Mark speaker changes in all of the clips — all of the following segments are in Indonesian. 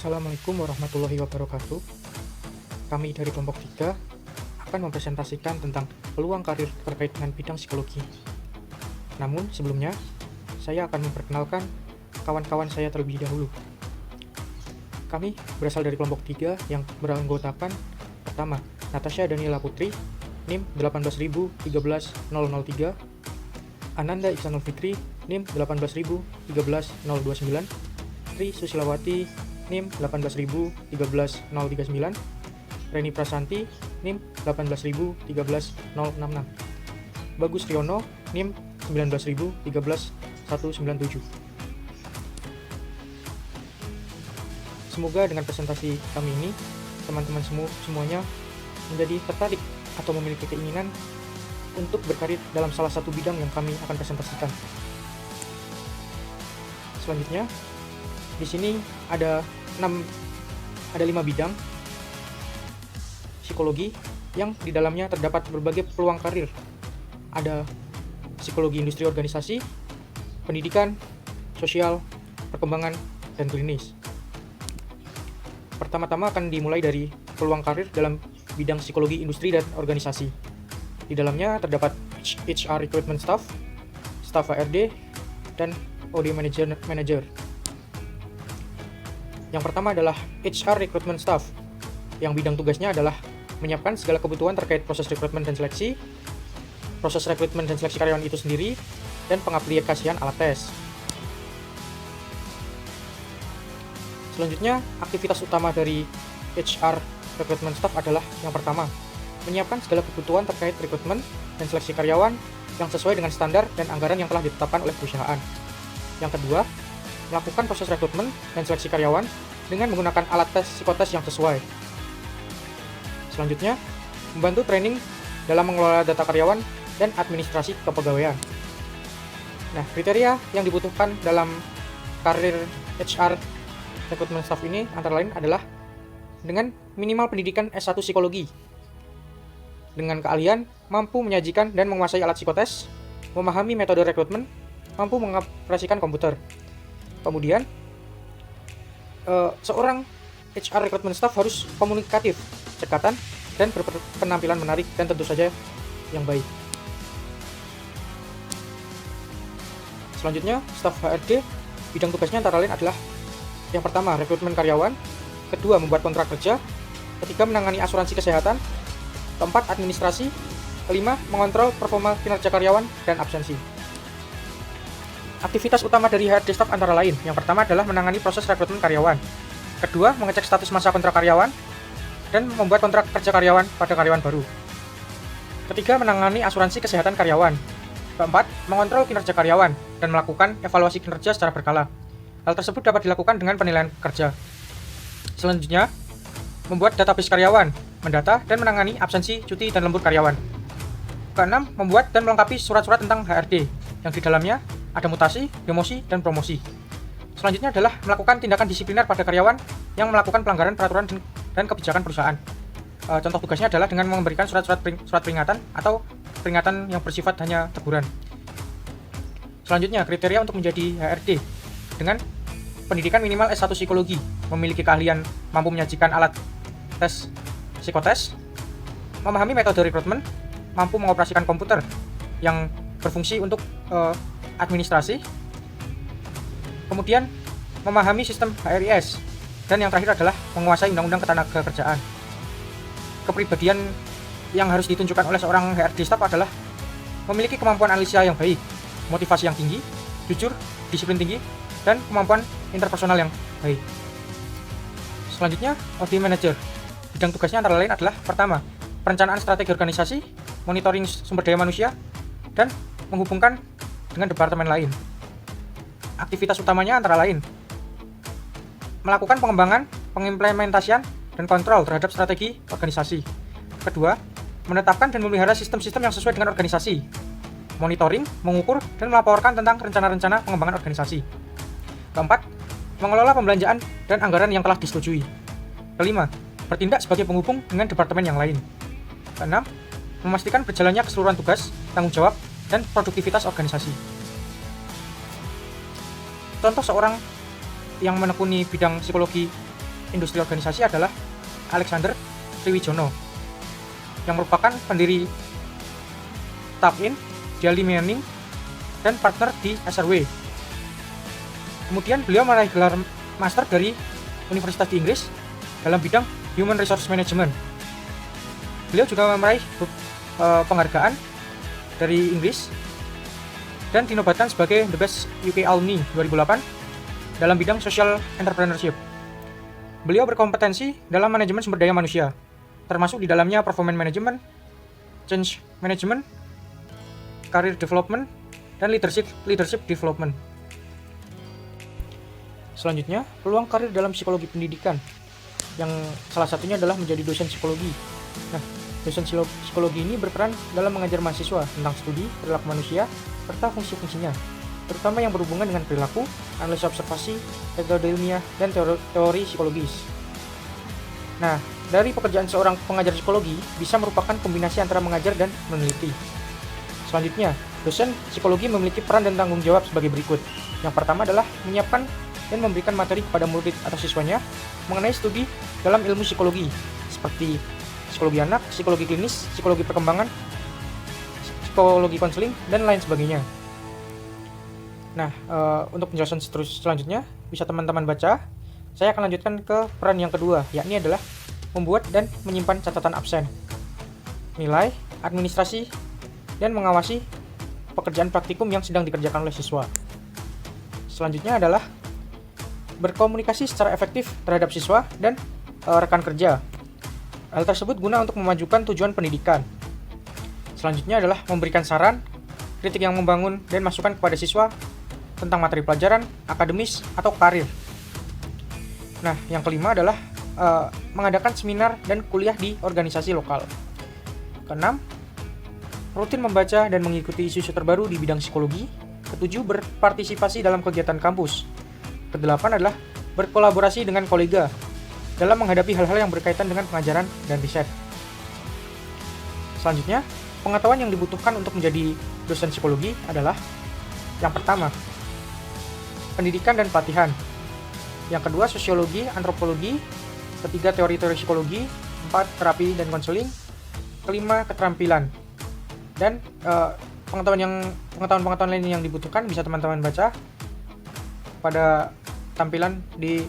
Speaker 1: Assalamualaikum warahmatullahi wabarakatuh. Kami dari kelompok 3 akan mempresentasikan tentang peluang karir terkait dengan bidang psikologi. Namun sebelumnya, saya akan memperkenalkan kawan-kawan saya terlebih dahulu. Kami berasal dari kelompok 3 yang beranggotakan pertama, Natasha Daniela Putri, NIM 18013-003, Ananda Iksanul Fikri, NIM 18013-029, Tri Susilawati, NIM 18013-039, Reni Prasanti, NIM 18013-066, Bagus Riono, NIM 19013-197. Semoga dengan presentasi kami ini, teman-teman semuanya menjadi tertarik atau memiliki keinginan untuk berkarir dalam salah satu bidang yang kami akan presentasikan. Selanjutnya, di sini ada 5 bidang psikologi yang di dalamnya terdapat berbagai peluang karir. Ada psikologi industri organisasi, pendidikan, sosial, perkembangan, dan klinis. Pertama-tama akan dimulai dari peluang karir dalam bidang psikologi industri dan organisasi. Di dalamnya terdapat HR Recruitment Staff, Staff HRD, dan OD Manager. Yang pertama adalah HR Recruitment Staff, yang bidang tugasnya adalah menyiapkan segala kebutuhan terkait proses rekrutmen dan seleksi, proses rekrutmen dan seleksi karyawan itu sendiri, dan pengaplikasian alat tes. Selanjutnya, aktivitas utama dari HR Recruitment Staff adalah yang pertama, menyiapkan segala kebutuhan terkait rekrutmen dan seleksi karyawan yang sesuai dengan standar dan anggaran yang telah ditetapkan oleh perusahaan. Yang kedua, melakukan proses rekrutmen dan seleksi karyawan dengan menggunakan alat tes psikotes yang sesuai. Selanjutnya, membantu training dalam mengelola data karyawan dan administrasi kepegawaian. Nah, kriteria yang dibutuhkan dalam karir HR Recruitment Staff ini antara lain adalah dengan minimal pendidikan S1 psikologi, dengan keahlian mampu menyajikan dan menguasai alat psikotes, memahami metode rekrutmen, mampu mengoperasikan komputer. Kemudian, seorang HR Recruitment Staff harus komunikatif, cekatan, dan berpenampilan menarik dan tentu saja yang baik. Selanjutnya, staf HRD, bidang tugasnya antara lain adalah yang pertama, rekrutmen karyawan, kedua, membuat kontrak kerja, ketiga, menangani asuransi kesehatan, keempat, administrasi, kelima, mengontrol performa kinerja karyawan dan absensi. Aktivitas utama dari HRD staff antara lain, yang pertama adalah menangani proses rekrutmen karyawan, kedua, mengecek status masa kontrak karyawan, dan membuat kontrak kerja karyawan pada karyawan baru, ketiga, menangani asuransi kesehatan karyawan, keempat, mengontrol kinerja karyawan, dan melakukan evaluasi kinerja secara berkala. Hal tersebut dapat dilakukan dengan penilaian kerja. Selanjutnya, membuat database karyawan, mendata dan menangani absensi, cuti, dan lembur karyawan. Keenam, membuat dan melengkapi surat-surat tentang HRD, yang di dalamnya ada mutasi, demosi, dan promosi. Selanjutnya adalah melakukan tindakan disipliner pada karyawan yang melakukan pelanggaran peraturan dan kebijakan perusahaan. Contoh tugasnya adalah dengan memberikan surat peringatan atau peringatan yang bersifat hanya teguran. Selanjutnya, kriteria untuk menjadi HRD dengan pendidikan minimal S1 psikologi, memiliki keahlian mampu menyajikan alat tes psikotes, memahami metode rekrutmen, mampu mengoperasikan komputer yang berfungsi untuk administrasi, kemudian memahami sistem HRIS, dan yang terakhir adalah menguasai undang-undang ketenagakerjaan. Kepribadian yang harus ditunjukkan oleh seorang HRD staff adalah memiliki kemampuan analisis yang baik, motivasi yang tinggi, jujur, disiplin tinggi, dan kemampuan interpersonal yang baik. Selanjutnya, OD Manager. Bidang tugasnya antara lain adalah pertama, perencanaan strategi organisasi, monitoring sumber daya manusia, dan menghubungkan dengan departemen lain. Aktivitas utamanya antara lain melakukan pengembangan, pengimplementasian, dan kontrol terhadap strategi organisasi. Kedua, menetapkan dan memelihara sistem-sistem yang sesuai dengan organisasi, monitoring, mengukur, dan melaporkan tentang rencana-rencana pengembangan organisasi. Keempat, mengelola pembelanjaan dan anggaran yang telah disetujui. Kelima, bertindak sebagai penghubung dengan departemen yang lain. Keenam, memastikan berjalannya keseluruhan tugas, tanggung jawab, dan produktivitas organisasi. Contoh seorang yang menekuni bidang psikologi industri organisasi adalah Alexander Triwijono, yang merupakan pendiri TAPIN, Jali Manning, dan partner di SRW. Kemudian beliau meraih gelar master dari Universitas di Inggris dalam bidang Human Resource Management. Beliau juga meraih penghargaan dari Inggris dan dinobatkan sebagai The Best UK Alumni 2008 dalam bidang Social Entrepreneurship. Beliau berkompetensi dalam manajemen sumber daya manusia, termasuk di dalamnya performance management, change management, career development, dan leadership development. Selanjutnya, peluang karir dalam psikologi pendidikan, yang salah satunya adalah menjadi dosen psikologi. Nah, dosen psikologi ini berperan dalam mengajar mahasiswa tentang studi perilaku manusia serta fungsi-fungsinya, terutama yang berhubungan dengan perilaku, analisis observasi, metode ilmiah, dan teori psikologis. Nah, dari pekerjaan seorang pengajar psikologi bisa merupakan kombinasi antara mengajar dan meneliti. Selanjutnya, dosen psikologi memiliki peran dan tanggung jawab sebagai berikut. Yang pertama adalah menyiapkan dan memberikan materi kepada murid atau siswanya mengenai studi dalam ilmu psikologi, seperti psikologi anak, psikologi klinis, psikologi perkembangan, psikologi konseling, dan lain sebagainya. Nah, untuk penjelasan selanjutnya bisa teman-teman baca. Saya akan lanjutkan ke peran yang kedua, yakni adalah membuat dan menyimpan catatan absen, nilai, administrasi, dan mengawasi pekerjaan praktikum yang sedang dikerjakan oleh siswa. Selanjutnya adalah berkomunikasi secara efektif terhadap siswa dan rekan kerja. Hal tersebut guna untuk memajukan tujuan pendidikan. Selanjutnya adalah memberikan saran, kritik yang membangun, dan masukan kepada siswa tentang materi pelajaran, akademis, atau karir. Nah, yang kelima adalah mengadakan seminar dan kuliah di organisasi lokal. Keenam, rutin membaca dan mengikuti isu-isu terbaru di bidang psikologi. Ketujuh, berpartisipasi dalam kegiatan kampus. Kedelapan adalah berkolaborasi dengan kolega dalam menghadapi hal-hal yang berkaitan dengan pengajaran dan riset. Selanjutnya, pengetahuan yang dibutuhkan untuk menjadi dosen psikologi adalah yang pertama, pendidikan dan pelatihan. Yang kedua, sosiologi, antropologi. Ketiga, teori-teori psikologi. Empat, terapi dan konseling. Kelima, keterampilan. Dan pengetahuan lain yang dibutuhkan bisa teman-teman baca pada tampilan di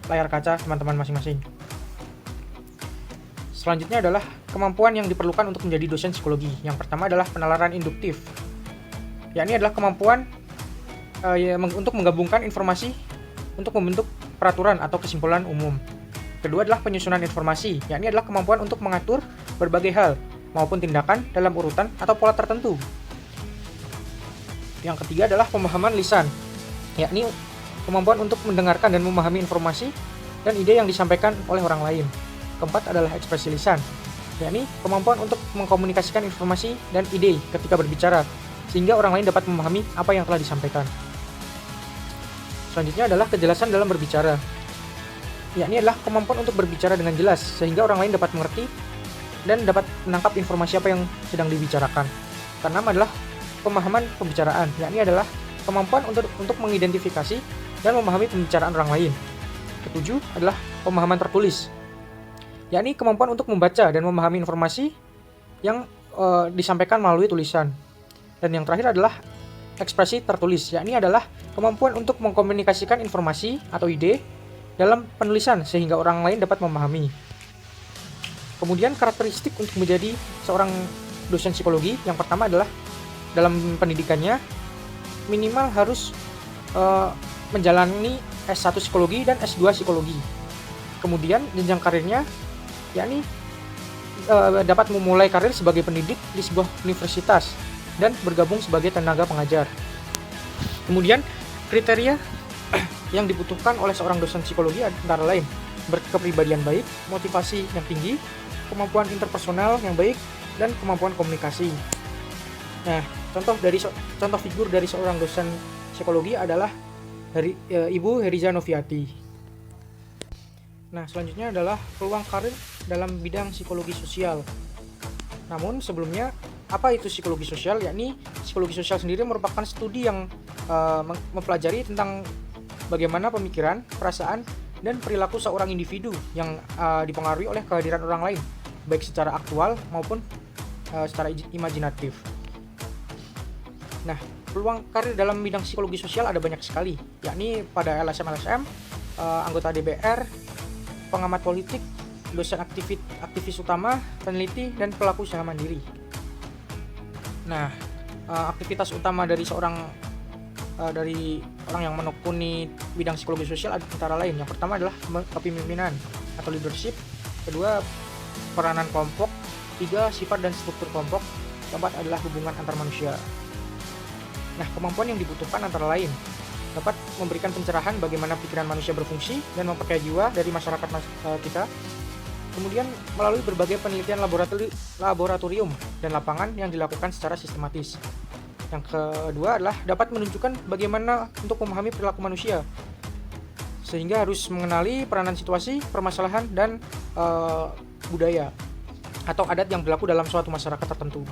Speaker 1: layar kaca teman-teman masing-masing. Selanjutnya adalah kemampuan yang diperlukan untuk menjadi dosen psikologi. Yang pertama adalah penalaran induktif, yakni adalah kemampuan untuk menggabungkan informasi untuk membentuk peraturan atau kesimpulan umum. Kedua adalah penyusunan informasi, yakni adalah kemampuan untuk mengatur berbagai hal maupun tindakan dalam urutan atau pola tertentu. Yang ketiga adalah pemahaman lisan, yakni kemampuan untuk mendengarkan dan memahami informasi dan ide yang disampaikan oleh orang lain. Keempat adalah ekspresi lisan, yakni kemampuan untuk mengkomunikasikan informasi dan ide ketika berbicara, sehingga orang lain dapat memahami apa yang telah disampaikan. Selanjutnya adalah kejelasan dalam berbicara, yakni adalah kemampuan untuk berbicara dengan jelas, sehingga orang lain dapat mengerti dan dapat menangkap informasi apa yang sedang dibicarakan. Keenam adalah pemahaman pembicaraan, yakni adalah kemampuan untuk mengidentifikasi dan memahami pembicaraan orang lain. Ketujuh adalah pemahaman tertulis, yakni kemampuan untuk membaca dan memahami informasi yang disampaikan melalui tulisan. Dan yang terakhir adalah ekspresi tertulis, yakni adalah kemampuan untuk mengkomunikasikan informasi atau ide dalam penulisan sehingga orang lain dapat memahami. Kemudian karakteristik untuk menjadi seorang dosen psikologi, yang pertama adalah dalam pendidikannya minimal harus menjalani S1 psikologi dan S2 psikologi. Kemudian jenjang karirnya yakni dapat memulai karir sebagai pendidik di sebuah universitas dan bergabung sebagai tenaga pengajar. Kemudian kriteria yang dibutuhkan oleh seorang dosen psikologi antara lain berkepribadian baik, motivasi yang tinggi, kemampuan interpersonal yang baik, dan kemampuan komunikasi. Nah, contoh figur dari seorang dosen psikologi adalah Ibu Heriza Noviati. Nah, selanjutnya adalah peluang karir dalam bidang psikologi sosial. Namun sebelumnya, apa itu psikologi sosial? Yakni psikologi sosial sendiri merupakan studi yang mempelajari tentang bagaimana pemikiran, perasaan, dan perilaku seorang individu yang dipengaruhi oleh kehadiran orang lain, baik secara aktual maupun secara imajinatif. Nah, peluang karir dalam bidang psikologi sosial ada banyak sekali, yakni pada LSM, anggota DPR, pengamat politik, dosen aktivis utama, peneliti, dan pelaku usaha mandiri. Nah, aktivitas utama dari orang yang menekuni bidang psikologi sosial antara lain, yang pertama adalah kepemimpinan atau leadership, kedua peranan kelompok, tiga sifat dan struktur kelompok, keempat adalah hubungan antar manusia. Nah, kemampuan yang dibutuhkan antara lain dapat memberikan pencerahan bagaimana pikiran manusia berfungsi dan memperkaya jiwa dari masyarakat kita. Kemudian melalui berbagai penelitian laboratorium dan lapangan yang dilakukan secara sistematis. Yang kedua adalah dapat menunjukkan bagaimana untuk memahami perilaku manusia, sehingga harus mengenali peranan situasi, permasalahan, dan budaya atau adat yang berlaku dalam suatu masyarakat tertentu.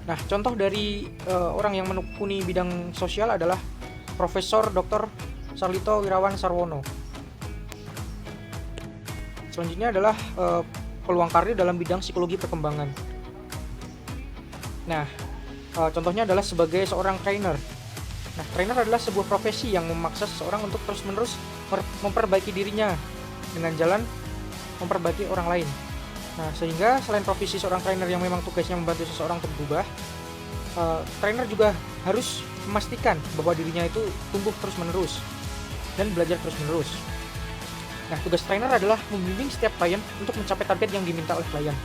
Speaker 1: Nah, contoh dari orang yang menekuni bidang sosial adalah Profesor Dr. Sarlito Wirawan Sarwono. Selanjutnya adalah peluang karir dalam bidang psikologi perkembangan. Nah, contohnya adalah sebagai seorang trainer. Nah, trainer adalah sebuah profesi yang memaksa seseorang untuk terus-menerus memperbaiki dirinya dengan jalan memperbaiki orang lain. Nah, sehingga selain profesi seorang trainer yang memang tugasnya membantu seseorang untuk berubah, trainer juga harus memastikan bahwa dirinya itu tumbuh terus-menerus dan belajar terus-menerus. Nah, tugas trainer adalah membimbing setiap klien untuk mencapai target yang diminta oleh klien.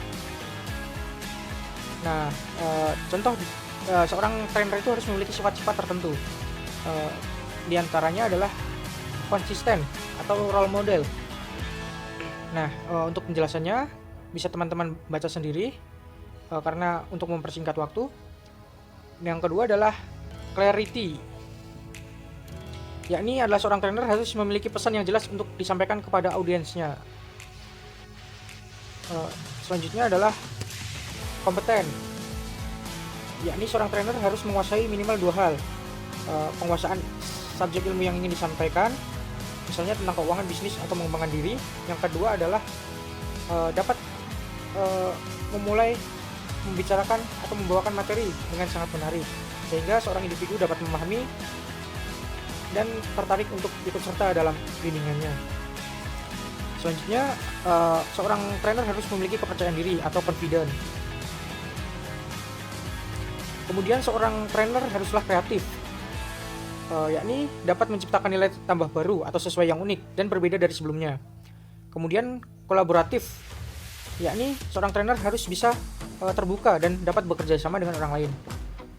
Speaker 1: Nah, contoh seorang trainer itu harus memiliki sifat-sifat tertentu. Di antaranya adalah konsisten atau role model. Nah, untuk penjelasannya bisa teman-teman baca sendiri karena untuk mempersingkat waktu. Yang kedua adalah clarity, yakni adalah seorang trainer harus memiliki pesan yang jelas untuk disampaikan kepada audiensnya. Selanjutnya adalah kompeten, yakni seorang trainer harus menguasai minimal dua hal, penguasaan subjek ilmu yang ingin disampaikan, misalnya tentang keuangan, bisnis, atau mengembangkan diri. Yang kedua adalah dapat memulai membicarakan atau membawakan materi dengan sangat menarik, sehingga seorang individu dapat memahami dan tertarik untuk ikut serta dalam bimbingannya. Selanjutnya, seorang trainer harus memiliki kepercayaan diri atau confident. Kemudian seorang trainer haruslah kreatif, yakni dapat menciptakan nilai tambah baru atau sesuai yang unik dan berbeda dari sebelumnya. Kemudian kolaboratif, yakni seorang trainer harus bisa terbuka dan dapat bekerja sama dengan orang lain.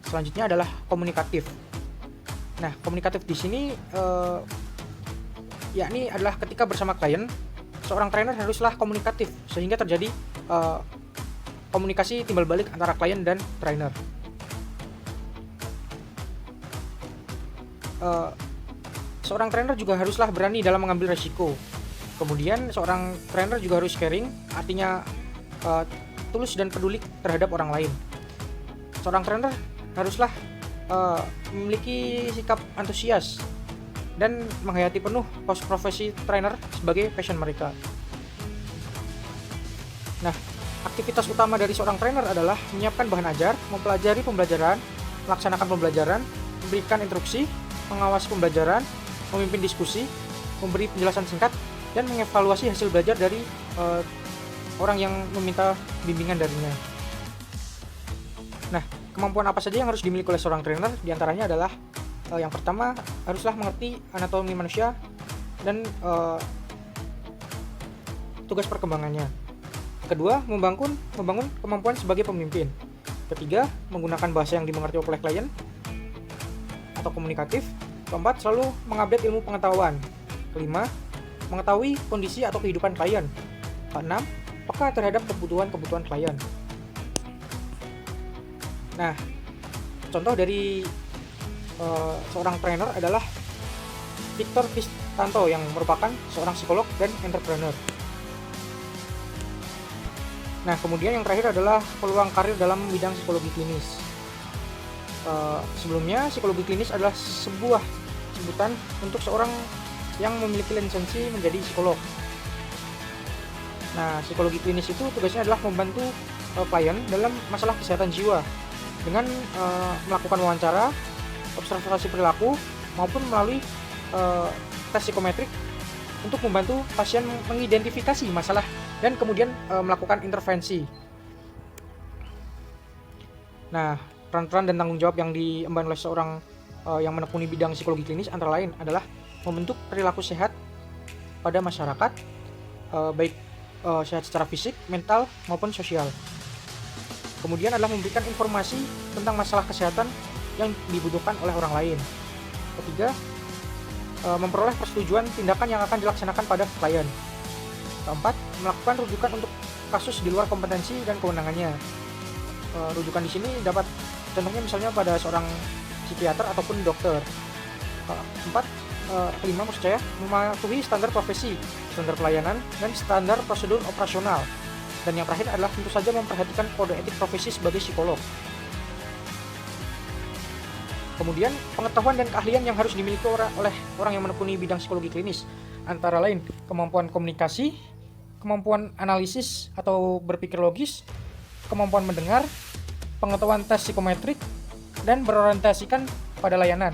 Speaker 1: Selanjutnya adalah komunikatif. Nah, komunikatif di sini yakni adalah ketika bersama klien, seorang trainer haruslah komunikatif sehingga terjadi komunikasi timbal balik antara klien dan trainer. Seorang trainer juga haruslah berani dalam mengambil resiko. Kemudian seorang trainer juga harus caring, artinya tulus dan peduli terhadap orang lain. Seorang trainer haruslah memiliki sikap antusias dan menghayati penuh profesi trainer sebagai passion mereka. Nah, aktivitas utama dari seorang trainer adalah menyiapkan bahan ajar, mempelajari pembelajaran, melaksanakan pembelajaran, memberikan instruksi, mengawasi pembelajaran, memimpin diskusi, memberi penjelasan singkat, dan mengevaluasi hasil belajar dari orang yang meminta bimbingan darinya. Nah, kemampuan apa saja yang harus dimiliki oleh seorang trainer? Di antaranya adalah yang pertama, haruslah mengerti anatomi manusia dan tugas perkembangannya. Kedua, membangun kemampuan sebagai pemimpin. Ketiga, menggunakan bahasa yang dimengerti oleh klien atau komunikatif. Keempat, selalu mengupdate ilmu pengetahuan. Kelima, mengetahui kondisi atau kehidupan klien. Keenam, peka terhadap kebutuhan klien. Nah, contoh dari seorang trainer adalah Victor Kristanto yang merupakan seorang psikolog dan entrepreneur. Nah, kemudian yang terakhir adalah peluang karir dalam bidang psikologi klinis. Sebelumnya, psikologi klinis adalah sebuah sebutan untuk seorang yang memiliki lisensi menjadi psikolog. Nah, psikologi klinis itu tugasnya adalah membantu klien dalam masalah kesehatan jiwa dengan melakukan wawancara, observasi perilaku, maupun melalui tes psikometrik untuk membantu pasien mengidentifikasi masalah dan kemudian melakukan intervensi. Nah, peran-peran dan tanggung jawab yang diemban oleh seorang yang menekuni bidang psikologi klinis antara lain adalah membentuk perilaku sehat pada masyarakat, baik sehat secara fisik, mental, maupun sosial. Kemudian adalah memberikan informasi tentang masalah kesehatan yang dibutuhkan oleh orang lain. Ketiga, memperoleh persetujuan tindakan yang akan dilaksanakan pada klien. Keempat, melakukan rujukan untuk kasus di luar kompetensi dan kewenangannya. Rujukan di sini dapat contohnya misalnya pada seorang psikiater ataupun dokter. Kelima maksud saya, mematuhi standar profesi, standar pelayanan, dan standar prosedur operasional. Dan yang terakhir adalah tentu saja memperhatikan kode etik profesi sebagai psikolog. Kemudian pengetahuan dan keahlian yang harus dimiliki oleh orang yang menekuni bidang psikologi klinis antara lain kemampuan komunikasi, kemampuan analisis atau berpikir logis, kemampuan mendengar, pengetahuan tes psikometrik, dan berorientasikan pada layanan.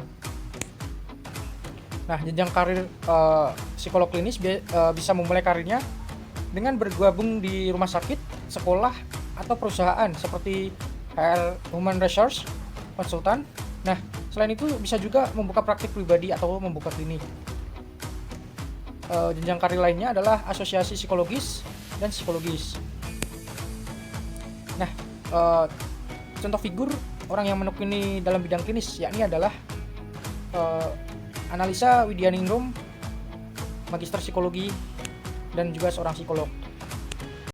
Speaker 1: Nah, jenjang karir psikolog klinis bisa memulai karirnya dengan bergabung di rumah sakit, sekolah, atau perusahaan seperti Human Resource Konsultan. Nah, selain itu bisa juga membuka praktik pribadi atau membuka klinik. Jenjang karir lainnya adalah asosiasi psikologis dan psikologis. Nah, contoh figur orang yang menekuni dalam bidang klinis yakni adalah Analisa Widyaningrum, magister psikologi dan juga seorang psikolog.